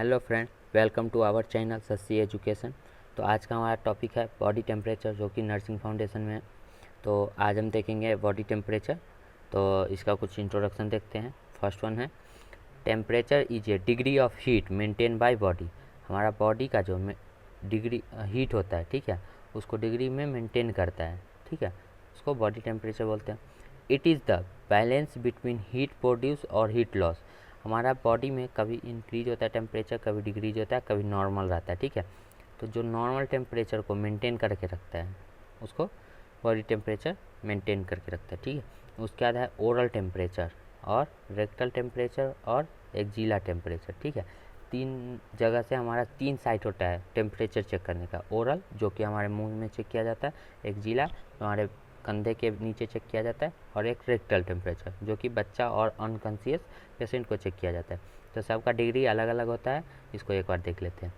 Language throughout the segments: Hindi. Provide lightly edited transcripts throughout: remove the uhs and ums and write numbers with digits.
Hello friend, welcome to our channel सस्सी एजुकेशन। तो आज का हमारा टॉपिक है बॉडी टेम्परेचर, जो कि नर्सिंग फाउंडेशन में है। तो आज हम देखेंगे बॉडी टेम्परेचर। तो इसका कुछ इंट्रोडक्शन देखते हैं। फर्स्ट वन है, temperature is a degree of heat maintain by body. हमारा बॉडी का जो डिग्री हीट होता है, ठीक है, उसको डिग्री में मेंटेन करता है, ठीक है, उसको बॉडी टेम्परेचर बोलते हैं। It is the balance between heat produce और हीट लॉस। हमारा बॉडी में कभी इंक्रीज होता है टेम्परेचर, कभी डिक्रीज होता है, कभी नॉर्मल रहता है, ठीक है। तो जो नॉर्मल टेम्परेचर को मेंटेन करके रखता है उसको बॉडी टेम्परेचर मेंटेन करके रखता है, ठीक है। उसके बाद है ओरल टेम्परेचर और रेक्टल टेम्परेचर और एक्जिला टेम्परेचर, ठीक है। तीन जगह से हमारा तीन साइट होता है टेम्परेचर चेक करने का। ओरल, जो कि हमारे मुंह में चेक किया जाता है। एक्जिला, जो हमारे कंधे के नीचे चेक किया जाता है। और एक रेक्टल टेम्परेचर, जो कि बच्चा और अनकॉन्शियस पेशेंट को चेक किया जाता है। तो सबका डिग्री अलग अलग होता है, इसको एक बार देख लेते हैं।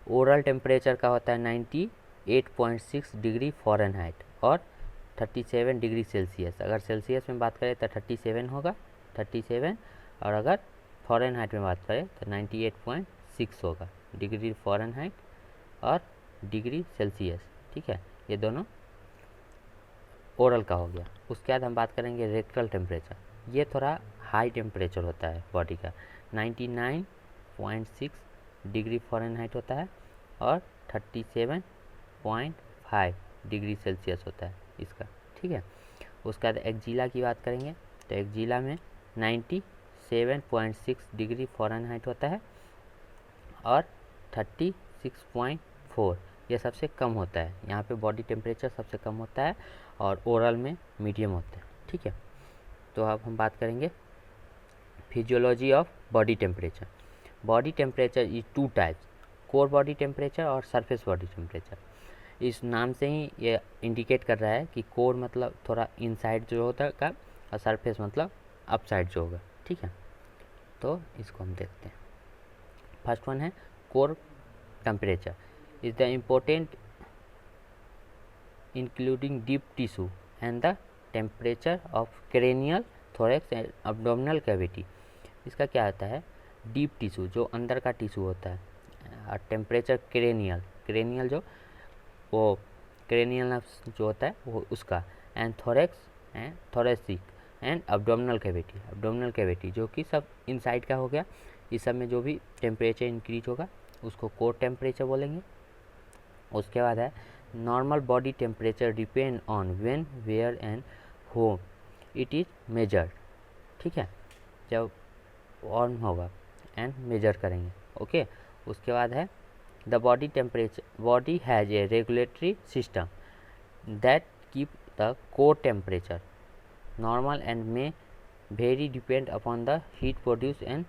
ओरल टेम्परेचर का होता है 98.6 डिग्री फ़ारेनहाइट और 37 डिग्री सेल्सियस। अगर सेल्सियस में बात करें तो 37 होगा, 37, और अगर फ़ारेनहाइट में बात करें तो 98.6 होगा, डिग्री फ़ारेनहाइट और डिग्री सेल्सियस, ठीक है। ये दोनों ओरल का हो गया। उसके बाद हम बात करेंगे रेक्टल टेम्परेचर। ये थोड़ा हाई टेम्परेचर होता है बॉडी का, 99.6 डिग्री फ़ारेनहाइट होता है और 37.5 डिग्री सेल्सियस होता है इसका, ठीक है। उसके बाद एक्जिला की बात करेंगे तो एक्जिला में 97.6 डिग्री फ़ारेनहाइट होता है और 36.4, ये सबसे कम होता है। यहाँ पे बॉडी टेम्परेचर सबसे कम होता है और ओरल में मीडियम होता है, ठीक है। तो अब हम बात करेंगे physiology of body temperature. Body temperature is two types, core body temperature और सरफेस बॉडी टेम्परेचर। इस नाम से ही ये इंडिकेट कर रहा है कि कोर मतलब थोड़ा इनसाइड जो होता है का, और सरफेस मतलब अपसाइड जो होगा, ठीक है। तो इसको हम देखते हैं। फर्स्ट वन है core temperature is the important including deep tissue and the temperature of cranial, thorax and abdominal cavity. इसका क्या होता है, डीप टिश्यू जो अंदर का टिश्यू होता है, और टेम्परेचर क्रेनियल, क्रेनियल जो वो क्रेनियल जो होता है वो उसका, and thorax and thoracic and abdominal cavity, abdominal cavity जो कि सब इनसाइड का हो गया। इस सब में जो भी टेम्परेचर इंक्रीज होगा उसको कोर टेम्परेचर बोलेंगे। उसके बाद है normal body temperature depend on when, where and home it is measured, ठीक है, जब ऑन होगा एंड मेजर करेंगे, ओके। उसके बाद है the body temperature, body has a regulatory system that keep the core temperature normal and may very depend upon the heat produce and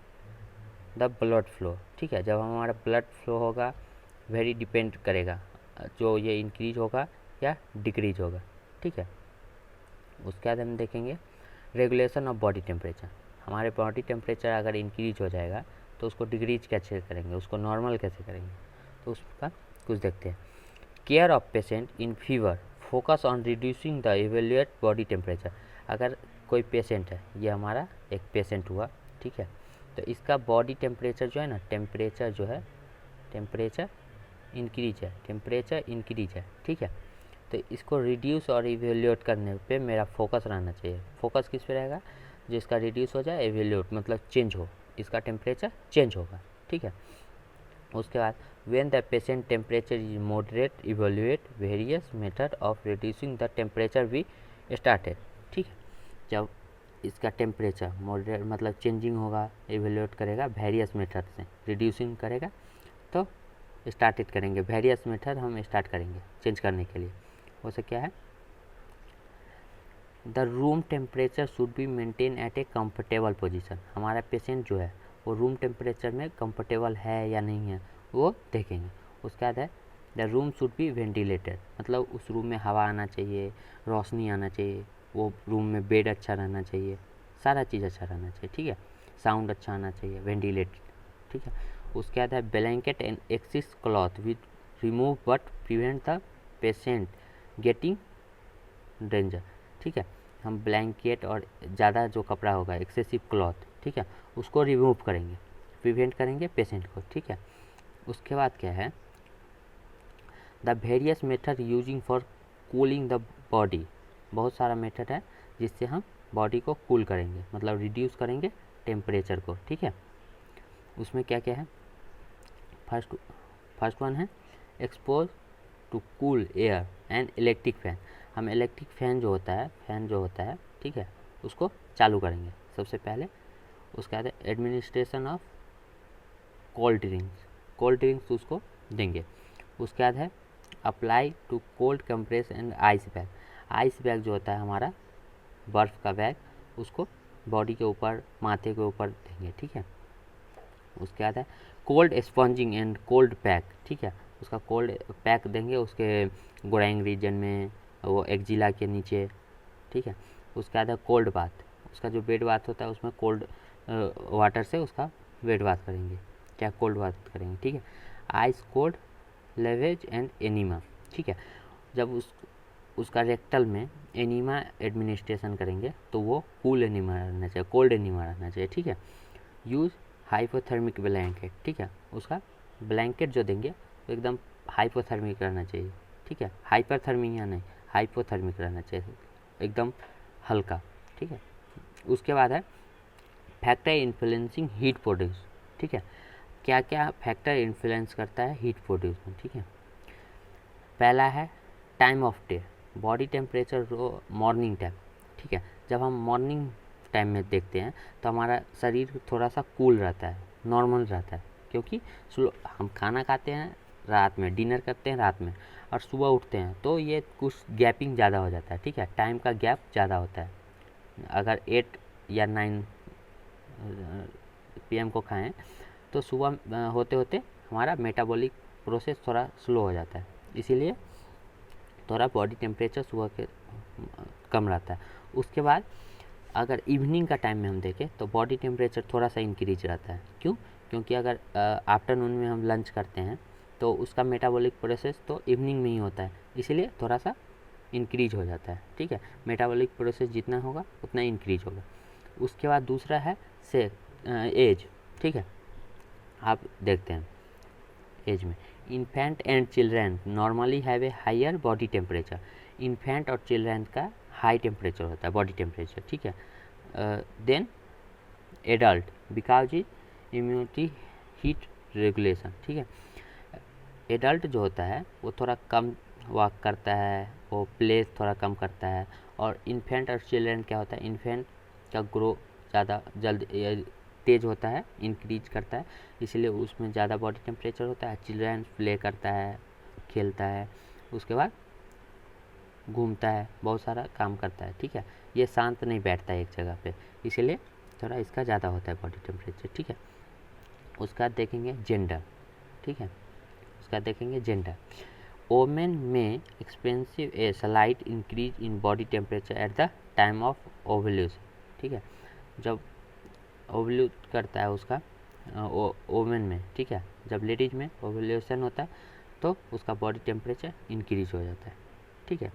the blood flow, ठीक है। जब हमारा ब्लड फ्लो होगा वेरी डिपेंड करेगा, जो ये इंक्रीज होगा या डिक्रीज होगा, ठीक है। उसके बाद हम देखेंगे रेगुलेशन ऑफ बॉडी टेम्परेचर। हमारे बॉडी टेम्परेचर अगर इंक्रीज हो जाएगा तो उसको डिक्रीज कैसे करेंगे, उसको नॉर्मल कैसे करेंगे, तो उसका कुछ देखते हैं। Care of patient in fever focus on reducing the evaluate body temperature. अगर कोई पेशेंट है, ये हमारा एक पेशेंट हुआ, ठीक है, तो इसका बॉडी टेम्परेचर जो है ना, टेम्परेचर जो है, टेम्परेचर इंक्रीज है, ठीक है। तो इसको रिड्यूस और इवेल्यूएट करने पे मेरा फोकस रहना चाहिए। फोकस किस पे रहेगा, जो इसका रिड्यूस हो जाए, इवेल्यूएट मतलब चेंज हो, इसका टेम्परेचर चेंज होगा, ठीक है। उसके बाद when the patient temperature is moderate evaluate various method of reducing the temperature भी स्टार्टेड, ठीक है। जब इसका टेम्परेचर मॉडरेट मतलब चेंजिंग होगा, इवेल्यूएट करेगा वेरियस मेथड से, रिड्यूसिंग करेगा तो स्टार्टेड करेंगे, वेरियस मेथड हम स्टार्ट करेंगे चेंज करने के लिए। वो से क्या है, the room temperature should be maintain at A comfortable position. हमारा पेशेंट जो है वो रूम टेम्परेचर में कंफर्टेबल है या नहीं है वो देखेंगे। उसके बाद है the room should be ventilated, मतलब उस रूम में हवा आना चाहिए, रोशनी आना चाहिए, वो रूम में बेड अच्छा रहना चाहिए, सारा चीज़ अच्छा रहना चाहिए, ठीक है। साउंड अच्छा आना चाहिए, वेंटिलेटेड, ठीक है। उसके बाद है blanket and axis cloth with remove but prevent the patient getting danger, ठीक है। हम ब्लैंकेट और ज़्यादा जो कपड़ा होगा, एक्सेसिव क्लॉथ, ठीक है, उसको रिमूव करेंगे। प्रिवेंट करेंगे पेशेंट को, ठीक है। उसके बाद क्या है, the various method using for cooling the body, बहुत सारा मेथड है जिससे हम बॉडी को कूल करेंगे, मतलब रिड्यूस करेंगे टेम्परेचर को, ठीक है। उसमें क्या क्या है, फर्स्ट वन है expose to cool air and electric fan. हम इलेक्ट्रिक फैन जो होता है, ठीक है, उसको चालू करेंगे सबसे पहले। उसके बाद एडमिनिस्ट्रेशन ऑफ कोल्ड ड्रिंक्स उसको देंगे। उसके बाद है apply to cold compress and ice bag जो होता है हमारा बर्फ़ का बैग, उसको बॉडी के ऊपर, माथे के ऊपर देंगे, ठीक है। उसके बाद है cold sponging and cold pack, ठीक है, उसका कोल्ड पैक देंगे उसके गोराइंग रीजन में, वो एक्जिला के नीचे, ठीक है। उसके बाद है कोल्ड बाथ, उसका जो बेड बाथ होता है उसमें कोल्ड वाटर से उसका बेड बाथ करेंगे, क्या कोल्ड बाथ करेंगे, ठीक है। Ice cold lavage and enema, ठीक है, जब उसका रेक्टल में एनीमा एडमिनिस्ट्रेशन करेंगे तो वो कूल एनीमा रहना चाहिए, कोल्ड एनीमा रहना चाहिए, ठीक है। यूज़ हाइपोथर्मिक ब्लैंकेट, ठीक है, उसका ब्लैंकेट जो देंगे वो एकदम हाइपोथर्मिक रहना चाहिए, ठीक है, हाइपरथर्मिक या नहीं, हाइपोथर्मिक रहना चाहिए, एकदम हल्का, ठीक है। उसके बाद है फैक्टर इन्फ्लुएंसिंग हीट प्रोड्यूस, ठीक है, क्या क्या फैक्टर इन्फ्लुएंस करता है हीट प्रोड्यूस में, ठीक है। पहला है time of day, body temperature morning time, ठीक है, जब हम मॉर्निंग टाइम में देखते हैं तो हमारा शरीर थोड़ा सा कूल रहता है, नॉर्मल रहता है, क्योंकि हम खाना खाते हैं रात में, डिनर करते हैं रात में और सुबह उठते हैं तो ये कुछ गैपिंग ज़्यादा हो जाता है, ठीक है, टाइम का गैप ज़्यादा होता है। अगर 8 या 9 PM को खाएं तो सुबह होते होते हमारा मेटाबॉलिक प्रोसेस थोड़ा स्लो हो जाता है, इसीलिए थोड़ा बॉडी टेम्परेचर सुबह के कम रहता है। उसके बाद अगर इवनिंग का टाइम में हम देखें तो बॉडी टेम्परेचर थोड़ा सा इंक्रीज रहता है, क्यों, क्योंकि अगर आफ्टरनून में हम लंच करते हैं तो उसका मेटाबॉलिक प्रोसेस तो इवनिंग में ही होता है, इसीलिए थोड़ा सा इंक्रीज हो जाता है, ठीक है, मेटाबॉलिक प्रोसेस जितना होगा उतना इंक्रीज होगा। उसके बाद दूसरा है एज, ठीक है, आप देखते हैं एज में infant and children normally have a higher body temperature, infant और चिल्ड्रेन का हाई टेम्परेचर होता है बॉडी टेम्परेचर, ठीक है। Then adult because is immunity heat regulation, ठीक है, एडल्ट जो होता है वो थोड़ा कम वॉक करता है, वो प्लेस थोड़ा कम करता है, और इन्फेंट और चिल्ड्रेन क्या होता है, इन्फेंट का ग्रो ज़्यादा जल्द तेज़ होता है, इंक्रीज करता है, इसलिए उसमें ज़्यादा बॉडी टेम्परेचर होता है। चिल्ड्रेन प्ले करता है, खेलता है, उसके बाद घूमता है, बहुत सारा काम करता है, ठीक है, ये शांत नहीं बैठता है एक जगह पे, इसलिए थोड़ा इसका ज़्यादा होता है बॉडी टेम्परेचर, ठीक है। उसका देखेंगे जेंडर, ठीक है, उसका देखेंगे जेंडर, वोमेन में expensive a slight increase in body temperature at the time of ovulation, ठीक है, जब ओव्यूलेट करता है उसका वोमेन में, ठीक है, जब लेडीज में ओव्यूलेशन होता है तो उसका बॉडी टेम्परेचर इंक्रीज हो जाता है, ठीक है।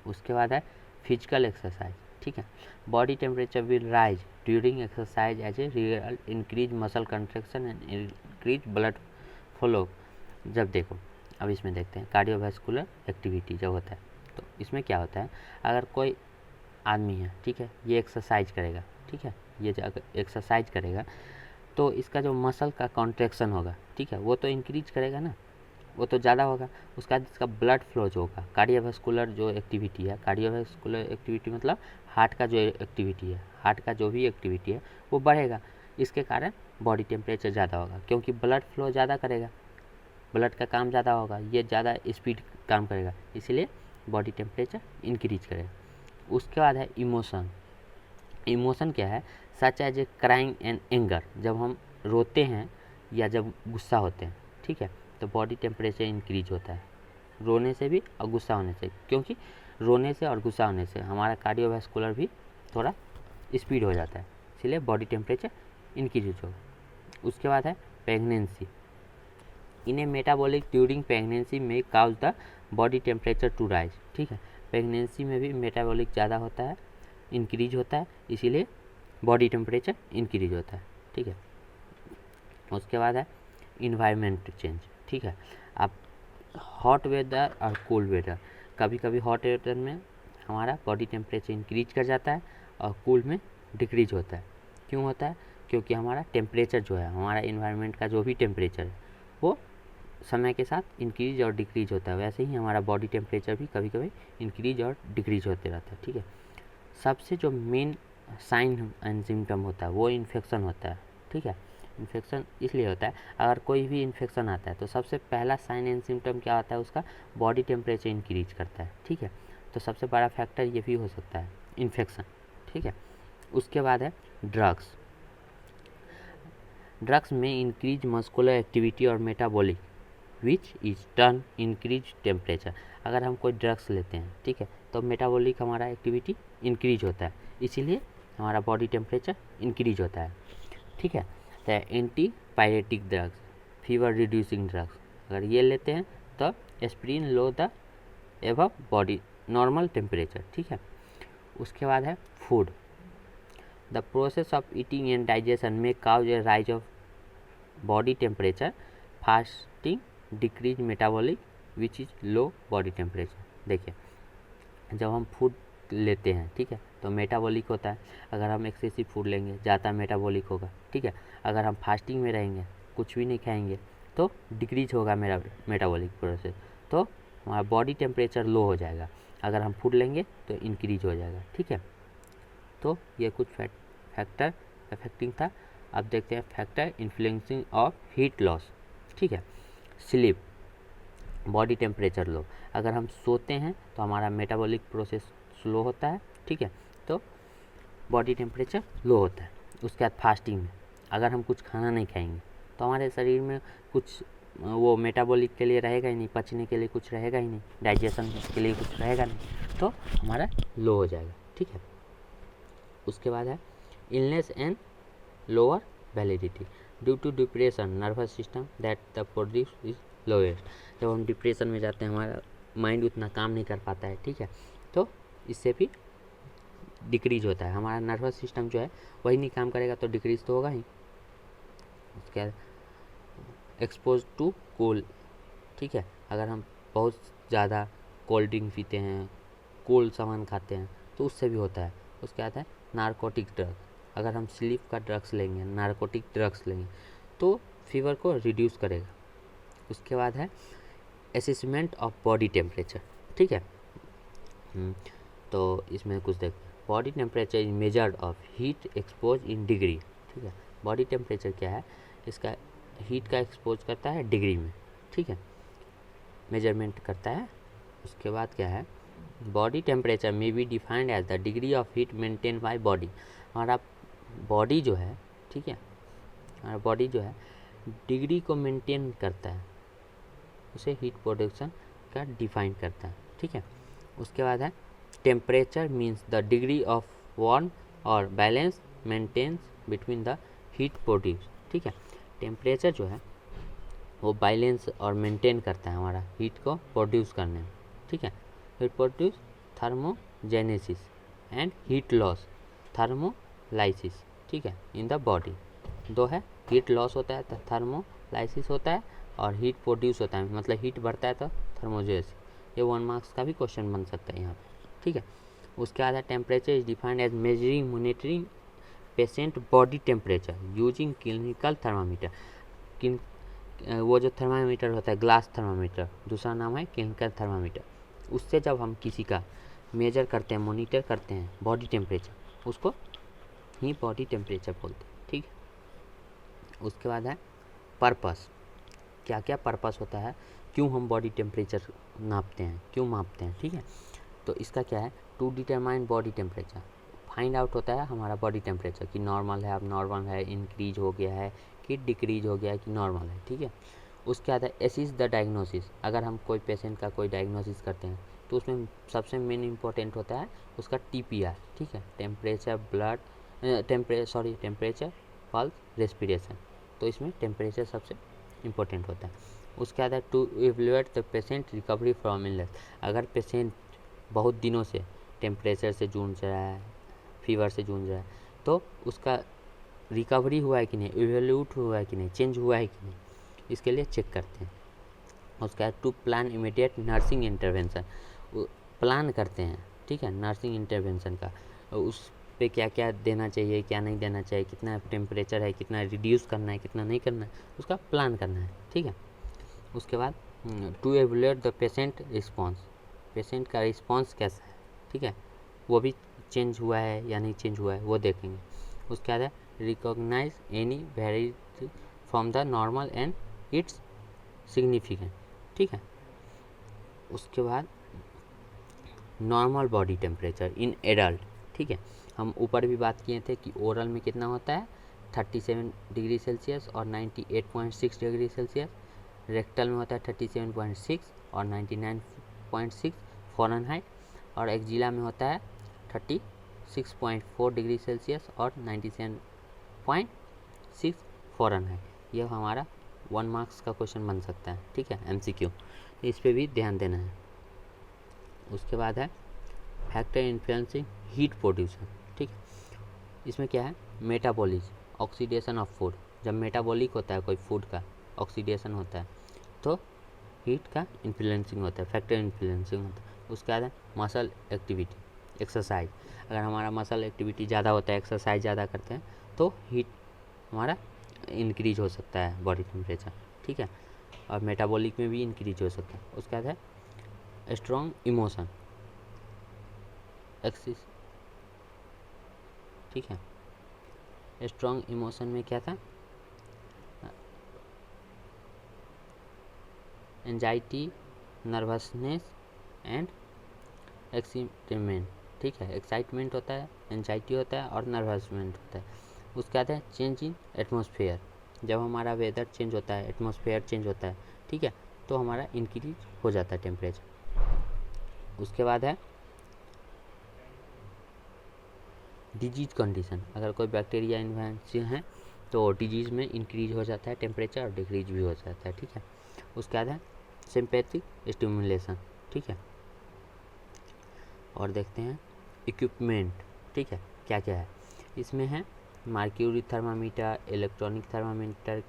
उसके बाद है फिजिकल एक्सरसाइज, ठीक है, body temperature will rise during exercise as a result increase muscle contraction and increase blood flow. जब देखो अब इसमें देखते हैं कार्डियोवैस्कुलर एक्टिविटी जब होता है तो इसमें क्या होता है, अगर कोई आदमी है, ठीक है, ये एक्सरसाइज करेगा, ठीक है, ये जब एक्सरसाइज करेगा तो इसका जो मसल का कॉन्ट्रैक्शन होगा, ठीक है, वो तो इंक्रीज करेगा ना, वो तो ज़्यादा होगा। उसका इसका ब्लड फ्लो जो होगा, कार्डियोवैस्कुलर जो एक्टिविटी है, कार्डियोवैस्कुलर एक्टिविटी मतलब हार्ट का जो एक्टिविटी है, हार्ट का जो भी एक्टिविटी है वो बढ़ेगा, इसके कारण बॉडी टेम्परेचर ज़्यादा होगा, क्योंकि ब्लड फ्लो ज़्यादा करेगा, ब्लड का काम ज़्यादा होगा, ये ज़्यादा स्पीड काम करेगा, इसलिए बॉडी टेम्परेचर इंक्रीज करेगा। उसके बाद है इमोशन, इमोशन क्या है, such as a crying and anger, जब हम रोते हैं या जब गुस्सा होते हैं, ठीक है, तो बॉडी टेम्परेचर इंक्रीज होता है, रोने से भी और गुस्सा होने से, क्योंकि रोने से और गुस्सा होने से हमारा कार्डियोवैस्कुलर भी थोड़ा स्पीड हो जाता है, इसलिए बॉडी टेम्परेचर इंक्रीज होगा। उसके बाद है pregnancy, in a metabolic during pregnancy में cause the body temperature to rise, ठीक है, प्रेगनेंसी में भी मेटाबॉलिक ज़्यादा होता है, इंक्रीज होता है, इसीलिए बॉडी टेम्परेचर इंक्रीज होता है, ठीक है। उसके बाद है इन्वायरमेंट चेंज, ठीक है। अब हॉट वेदर और कूल वेदर, कभी कभी हॉट वेदर में हमारा बॉडी टेम्परेचर इंक्रीज कर जाता है और कूल में डिक्रीज होता है। क्यों होता है? क्योंकि हमारा टेम्परेचर जो है, हमारा इन्वायरमेंट का जो भी टेम्परेचर है वो समय के साथ इंक्रीज और डिक्रीज होता है। वैसे ही हमारा बॉडी टेम्परेचर भी कभी कभी इंक्रीज और डिक्रीज होते रहता है, ठीक है। सबसे जो मेन साइन एंड सिम्टम होता है वो इन्फेक्शन होता है, ठीक है। इन्फेक्शन इसलिए होता है, अगर कोई भी इन्फेक्शन आता है तो सबसे पहला साइन एंड सिम्टम क्या होता है उसका, बॉडी टेम्परेचर इंक्रीज करता है, ठीक है। तो सबसे बड़ा फैक्टर ये भी हो सकता है इन्फेक्शन, ठीक है। उसके बाद है ड्रग्स। ड्रग्स में इंक्रीज मस्कुलर एक्टिविटी और metabolic which is turn increase temperature. अगर हम कोई ड्रग्स लेते हैं, ठीक है, तो मेटाबॉलिक हमारा एक्टिविटी इंक्रीज होता है, इसीलिए हमारा बॉडी टेम्परेचर इंक्रीज होता है, ठीक है। तो anti pyretic drugs, fever reducing drugs, अगर ये लेते हैं तो aspirin low the above body normal temperature, ठीक है। उसके बाद है food. The process of eating and digestion में cause a rise of body temperature, fasting decrease metabolic which is low body temperature. देखिए, जब हम फूड लेते हैं, ठीक है, तो मेटाबॉलिक होता है। अगर हम एक्सेसिव फूड लेंगे ज़्यादा मेटाबॉलिक होगा, ठीक है। अगर हम फास्टिंग में रहेंगे, कुछ भी नहीं खाएंगे, तो डिक्रीज होगा मेरा मेटाबॉलिक प्रोसेस, तो हमारा बॉडी टेम्परेचर लो हो जाएगा। अगर हम फूड लेंगे तो इंक्रीज हो जाएगा, ठीक है। तो ये कुछ फैक्टर अफेक्टिंग था। अब देखते हैं factor influencing of heat loss, ठीक है। स्लीप, बॉडी टेम्परेचर लो, अगर हम सोते हैं तो हमारा मेटाबॉलिक प्रोसेस स्लो होता है, ठीक है, तो बॉडी टेम्परेचर लो होता है। उसके बाद फास्टिंग में अगर हम कुछ खाना नहीं खाएंगे तो हमारे शरीर में कुछ वो मेटाबॉलिक के लिए रहेगा ही नहीं, पचने के लिए कुछ रहेगा ही नहीं, डाइजेशन के लिए कुछ रहेगा नहीं, तो हमारा लो हो जाएगा, ठीक है। उसके बाद है illness and lower validity due to depression nervous system that the produce is lowest. जब हम डिप्रेशन में जाते हैं, हमारा माइंड उतना काम नहीं कर पाता है, ठीक है, तो इससे भी डिक्रीज होता है। हमारा नर्वस सिस्टम जो है वही नहीं काम करेगा तो डिक्रीज तो होगा ही। उसके बाद एक्सपोज टू कोल्ड, ठीक है, अगर हम बहुत ज़्यादा कोल्ड ड्रिंक पीते हैं, कोल्ड सामान खाते हैं, तो उससे भी होता है। उसके बाद है नारकोटिक ड्रग, अगर हम स्लीप का ड्रग्स लेंगे, नारकोटिक ड्रग्स लेंगे, तो फीवर को रिड्यूस करेगा। उसके बाद है असेसमेंट ऑफ बॉडी टेम्परेचर, ठीक है। तो इसमें कुछ देखते हैं। Body temperature is measured of heat expose in degree, ठीक है। बॉडी टेम्परेचर क्या है, इसका हीट का एक्सपोज करता है डिग्री में, ठीक है, मेजरमेंट करता है। उसके बाद क्या है, body temperature may be defined as the degree of heat maintain by body. हमारा बॉडी जो है, ठीक है, हमारा बॉडी जो है डिग्री को मेंटेन करता है, उसे हीट प्रोडक्शन का डिफाइन करता है, ठीक है। उसके बाद है temperature means the degree of warm और balance maintains between the heat produce, ठीक है। टेम्परेचर जो है वो बैलेंस और मेंटेन करता है हमारा हीट को प्रोड्यूस करने में, ठीक है। Heat produce thermogenesis and heat loss thermolysis, ठीक है, इन द बॉडी। दो है, हीट लॉस होता है तो थर्मोलाइसिस होता है, और हीट प्रोड्यूस होता है, मतलब हीट बढ़ता है तो थर्मोजेनेसिस। ये 1 मार्क्स का भी क्वेश्चन बन सकता है यहाँ पे, ठीक है। उसके बाद temperature is defined as measuring monitoring patient body temperature using clinical thermometer. वो जो थर्मामीटर होता है ग्लास थर्मामीटर, दूसरा नाम है क्लिनिकल थर्मामीटर, उससे जब हम किसी का मेजर करते हैं, मॉनिटर करते हैं बॉडी टेम्परेचर, उसको ही बॉडी टेम्परेचर बोलते हैं, ठीक है। उसके बाद है पर्पस, क्या क्या पर्पस होता है, क्यों हम बॉडी टेम्परेचर नापते हैं, क्यों मापते हैं, ठीक है। तो इसका क्या है, to determine body temperature, find out होता है हमारा बॉडी टेम्परेचर कि नॉर्मल है, अब नॉर्मल है, इंक्रीज हो गया है कि डिक्रीज हो गया है कि नॉर्मल है, ठीक है। उसके बाद है एसिस द डायग्नोसिस, अगर हम कोई पेशेंट का कोई डायग्नोसिस करते हैं तो उसमें सबसे मेन इंपॉर्टेंट होता है उसका टीपीआर, ठीक है, temperature blood temperature pulse respiration, तो इसमें टेम्परेचर सबसे इम्पोर्टेंट होता है। उसके बाद है to evaluate the patient recovery from illness, अगर पेशेंट बहुत दिनों से टेम्परेचर से जूझ रहा है, फीवर से जूझ रहा है, तो उसका रिकवरी हुआ है कि नहीं, इवोल्यूट हुआ है कि नहीं, चेंज हुआ है कि नहीं, इसके लिए चेक करते हैं। उसका to plan immediate nursing intervention, plan करते हैं, ठीक है, नर्सिंग इंटरवेंशन का, उस पे क्या क्या देना चाहिए, क्या नहीं देना चाहिए, कितना टेम्परेचर है, कितना रिड्यूस करना है, कितना नहीं करना है, उसका प्लान करना है, ठीक है। उसके बाद to evaluate the patient response, patient का रिस्पॉन्स कैसा है, ठीक है, वो भी चेंज हुआ है या नहीं चेंज हुआ है वो देखेंगे। उसके बाद है recognise any very from the normal and its significant, ठीक है। उसके बाद normal body temperature in adult, ठीक है, हम ऊपर भी बात किए थे कि ओरल में कितना होता है 37 डिग्री सेल्सियस और 98.6 डिग्री सेल्सियस, रेक्टल में होता है 37.6 और 99.6 फ़ारेनहाइट, और एक्जिला में होता है 36.4 डिग्री सेल्सियस और 97.6 फ़ारेनहाइट। यह हमारा 1 मार्क्स का क्वेश्चन बन सकता है, ठीक है, MCQ, इस पे भी ध्यान देना है। उसके बाद है फैक्टर इन्फ्लुएंसिंग हीट प्रोड्यूसर, ठीक है, इसमें क्या है मेटाबॉलिज्म, ऑक्सीडेशन ऑफ फूड, जब मेटाबॉलिक होता है कोई फूड का ऑक्सीडेशन होता है तो हीट का इन्फ्लुएंसिंग होता है, फैक्टर इन्फ्लुएंसिंग होता है। उसके बाद है मसल एक्टिविटी, एक्सरसाइज, अगर हमारा मसल एक्टिविटी ज़्यादा होता है, एक्सरसाइज ज़्यादा करते हैं तो हीट हमारा इंक्रीज हो सकता है बॉडी टेम्परेचर, ठीक है, और मेटाबॉलिक में भी इंक्रीज हो सकता है। उसके बाद है स्ट्रॉन्ग इमोशन एक्सिस, ठीक है, स्ट्रॉन्ग इमोशन में क्या था एंजाइटी, नर्वसनेस एंड एक्साइटमेंट, ठीक है, एक्साइटमेंट होता है, एंजाइटी होता है और नर्वसमेंट होता है। उसके बाद है चेंज इन एटमॉस्फेयर, जब हमारा वेदर चेंज होता है, एटमॉस्फेयर चेंज होता है, ठीक है, तो हमारा इंक्रीज हो जाता है टेम्परेचर। उसके बाद है डिजीज कंडीशन, अगर कोई बैक्टीरिया इन्फेक्शन है तो डिजीज़ में इंक्रीज हो जाता है टेम्परेचर और डिक्रीज भी हो जाता है, ठीक है। उसके बाद है सिंपैथिक स्टिमुलेशन, ठीक है, और देखते हैं इक्विपमेंट, ठीक है, क्या क्या है इसमें है mercury thermometer, electronic thermometer,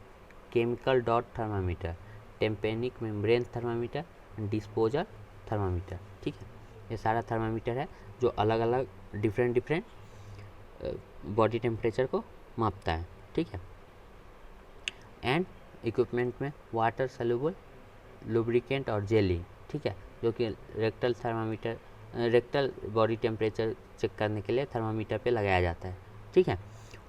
chemical dot thermometer, tympanic membrane thermometer, disposal thermometer, ठीक है, ये सारा थर्मामीटर है जो अलग अलग डिफरेंट बॉडी टेम्परेचर को मापता है, ठीक है। एंड इक्विपमेंट में वाटर सॉल्युबल लुब्रिकेंट और जेली, ठीक है, जो कि rectal thermometer, rectal body temperature check करने के लिए थर्मामीटर पे लगाया जाता है, ठीक है।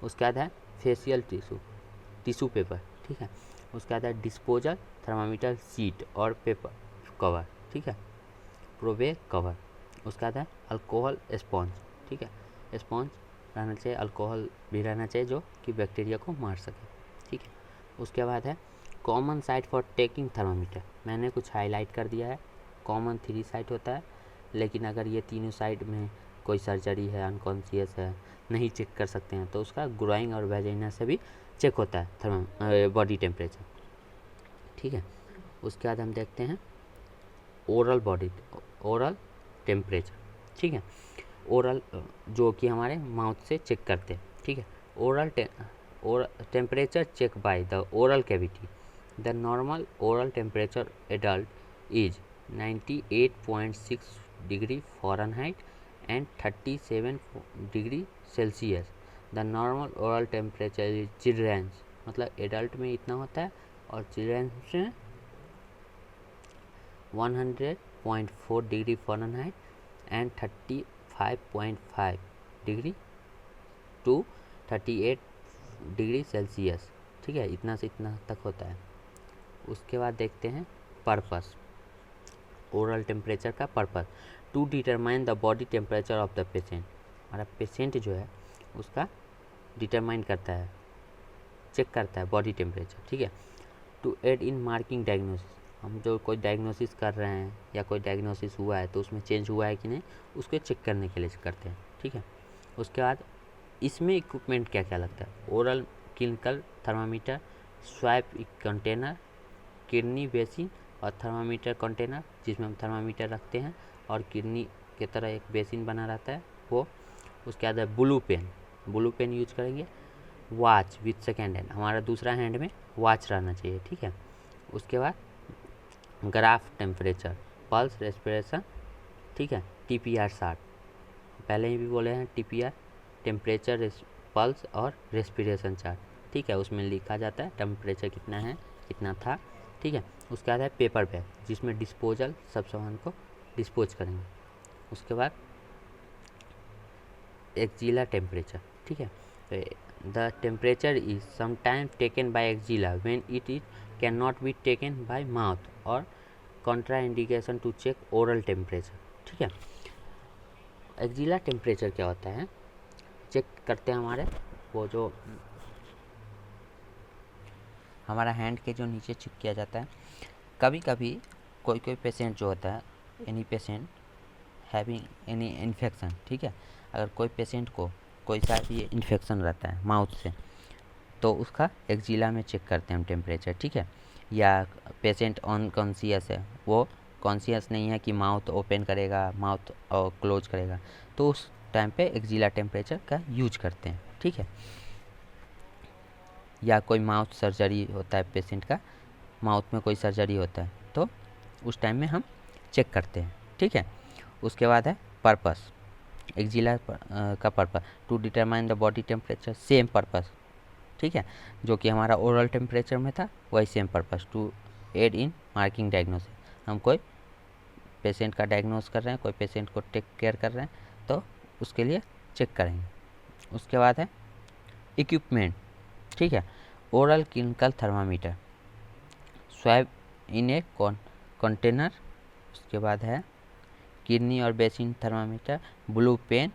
उसके बाद है फेशियल टिश्यू पेपर, ठीक है। उसके बाद है डिस्पोजल थर्मामीटर शीट और पेपर कवर, ठीक है, प्रोवे कवर। उसके बाद है अल्कोहल स्पॉन्ज, ठीक है, स्पॉन्ज रहना चाहिए, अल्कोहल भी रहना चाहिए जो कि बैक्टीरिया को मार सके, ठीक है। उसके बाद है common site for taking thermometer, मैंने कुछ हाईलाइट कर दिया है, कॉमन 3 साइट होता है, लेकिन अगर ये तीनों साइड में कोई सर्जरी है, अनकॉन्शियस है, नहीं चेक कर सकते हैं तो उसका ग्रोइंग और वेजाइना से भी चेक होता है बॉडी टेम्परेचर, ठीक है। उसके बाद हम देखते हैं ओरल टेम्परेचर, ठीक है, ओरल जो कि हमारे माउथ से चेक करते हैं, ठीक है। Oral temperature check by the oral cavity, the normal oral temperature adult is 98.6 degree Fahrenheit and 37 degree Celsius, the normal oral temperature is childrens, मतलब एडल्ट में इतना होता है और चिल्ड्रेंस में 100.4 degree Fahrenheit and 35.5 degree to 38 degree Celsius, ठीक है, इतना से इतना तक होता है। उसके बाद देखते हैं पर्पस, ओरल टेम्परेचर का purpose, to determine the body temperature of the patient, हमारा पेशेंट जो है उसका डिटरमाइन करता है, चेक करता है बॉडी टेम्परेचर, ठीक है। To aid in marking diagnosis, हम जो कोई डायग्नोसिस कर रहे हैं या कोई डायग्नोसिस हुआ है तो उसमें चेंज हुआ है कि नहीं उसको चेक करने के लिए करते हैं, ठीक है। उसके बाद इसमें इक्विपमेंट क्या क्या लगता है, oral clinical thermometer, swap container, kidney basin और थर्मामीटर कंटेनर जिसमें हम थर्मामीटर रखते हैं और किडनी की तरह एक बेसिन बना रहता है वो। उसके बाद है ब्लू पेन यूज करेंगे, वॉच विथ सेकेंड हैंड, हमारा दूसरा हैंड में वॉच रहना चाहिए, ठीक है। उसके बाद ग्राफ टेम्परेचर, पल्स, रेस्पिरेशन, ठीक है, TPR 60, पहले ही भी बोले हैं TPR टेम्परेचर, पल्स और रेस्पिरेशन चार्ट, ठीक है। उसमें लिखा जाता है टेम्परेचर कितना है, कितना था, ठीक है। उसके बाद है पेपर बैग, जिसमें डिस्पोजल सब सामान को डिस्पोज करेंगे। उसके बाद एक्जिला टेम्परेचर, ठीक है। The temperature is sometime taken by axilla when it is cannot be taken by mouth और contraindication to check oral temperature, ठीक है। एक्जिला टेम्परेचर क्या होता है, चेक करते हैं हमारे वो जो हमारा हैंड के जो नीचे चेक किया जाता है। कभी कभी कोई पेशेंट जो होता है, any patient having any infection, ठीक है, अगर कोई पेशेंट को कोई सा भी इन्फेक्शन रहता है माउथ से, तो उसका एक्जिला में चेक करते हैं हम टेम्परेचर, ठीक है। या पेशेंट अनकॉन्शियस है, वो कॉन्शियस नहीं है कि माउथ ओपन करेगा, माउथ क्लोज करेगा, तो उस टाइम पे एक्जिला टेम्परेचर का यूज करते हैं, ठीक है। या कोई माउथ सर्जरी होता है पेशेंट का, माउथ में कोई सर्जरी होता है, तो उस टाइम में हम चेक करते हैं, ठीक है। उसके बाद है पर्पस, एक्जिला का purpose to determine the body temperature, same purpose, ठीक है, जो कि हमारा ओरल टेम्परेचर में था, वही same purpose to aid in marking diagnosis. हम कोई पेशेंट का डायग्नोस कर रहे हैं, कोई पेशेंट को टेक केयर कर रहे हैं, तो उसके लिए चेक करेंगे। उसके बाद है इक्विपमेंट, ठीक है, oral clinical thermometer, swab in a container. उसके बाद है किडनी और basin thermometer, blue pen,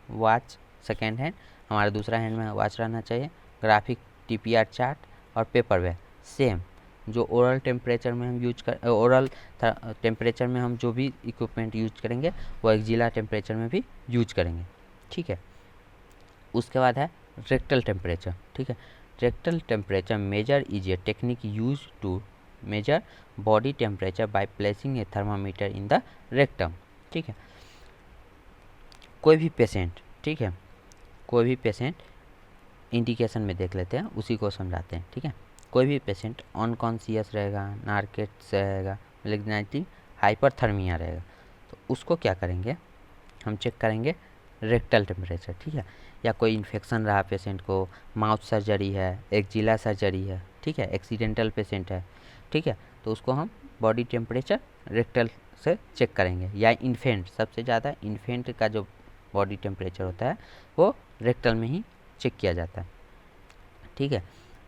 watch second hand, हमारा दूसरा हैंड में वॉच रहना चाहिए, ग्राफिक TPR चार्ट और पेपर बैग, सेम जो ओरल टेम्परेचर में हम ओरल टेम्परेचर में हम जो भी इक्विपमेंट यूज करेंगे वो एक्जिला टेम्परेचर में भी यूज करेंगे, ठीक है। उसके बाद है रेक्टल टेम्परेचर, ठीक है। Rectal temperature measure is a technique use to measure body temperature by placing a thermometer in the rectum, ठीक है। कोई भी पेशेंट, ठीक है, कोई भी पेशेंट इंडिकेशन में देख लेते हैं, उसी को समझाते हैं, ठीक है। कोई भी पेशेंट अनकॉन्शियस रहेगा, नार्केट्स रहेगा, मैलिग्नेटिक हाइपरथर्मिया रहेगा, तो उसको क्या करेंगे, हम चेक करेंगे रेक्टल टेम्परेचर, ठीक है। या कोई इन्फेक्शन रहा पेशेंट को, माउथ सर्जरी है, एक्जिला सर्जरी है, ठीक है, एक्सीडेंटल पेशेंट है, ठीक है, तो उसको हम बॉडी टेम्परेचर रेक्टल से चेक करेंगे। या इन्फेंट, सबसे ज़्यादा इन्फेंट का जो बॉडी टेम्परेचर होता है वो रेक्टल में ही चेक किया जाता है, ठीक है।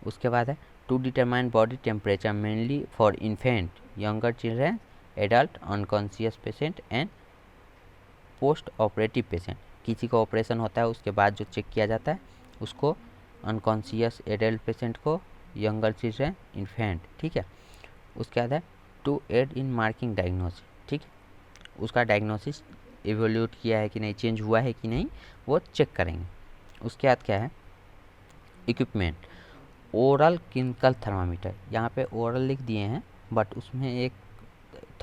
उसके बाद है to determine body temperature mainly for infant, younger children, adult, unconscious patient and post operative patient. किसी को ऑपरेशन होता है उसके बाद जो चेक किया जाता है उसको अनकॉन्शियस एडल्ट पेशेंट को, यंगर चिल्ड्रेन, इन्फेंट, ठीक है। उसके बाद है to aid in marking diagnosis, ठीक है, उसका डायग्नोसिस इवोल्यूट किया है कि नहीं, चेंज हुआ है कि नहीं, वो चेक करेंगे। उसके बाद क्या है इक्विपमेंट, ओरल क्लिनिकल थर्मामीटर, यहाँ पे ओरल लिख दिए हैं बट उसमें एक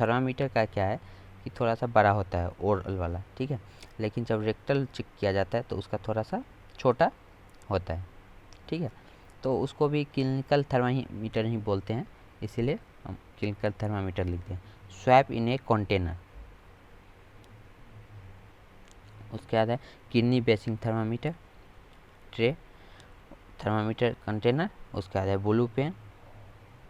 थर्मामीटर का क्या है कि थोड़ा सा बड़ा होता है ओरल वाला, ठीक है, लेकिन जब रेक्टल चेक किया जाता है तो उसका थोड़ा सा छोटा होता है, ठीक है। तो उसको भी क्लिनिकल थर्मामीटर ही बोलते हैं, इसीलिए हम क्लिनिकल थर्मामीटर लिखते हैं। स्वैप इन ए कंटेनर, उसके बाद है kidney basin thermometer, tray thermometer container, उसके बाद है ब्लू पेन,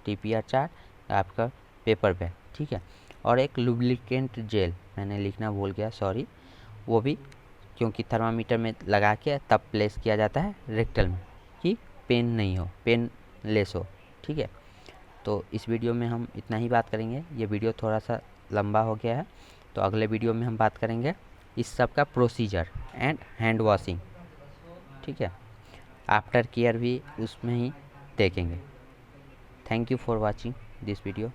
TPR चार्ट, आपका पेपर बैग, ठीक है। और एक लुब्रिकेंट जेल, मैंने लिखना भूल गया, सॉरी, वो भी क्योंकि थर्मामीटर में लगा के तब प्लेस किया जाता है रेक्टल में कि पेन नहीं हो, पेन लेस हो, ठीक है। तो इस वीडियो में हम इतना ही बात करेंगे, ये वीडियो थोड़ा सा लंबा हो गया है, तो अगले वीडियो में हम बात करेंगे इस सब का प्रोसीजर एंड हैंड वॉशिंग, ठीक है, आफ्टर केयर भी उसमें ही देखेंगे। Thank you for watching this video.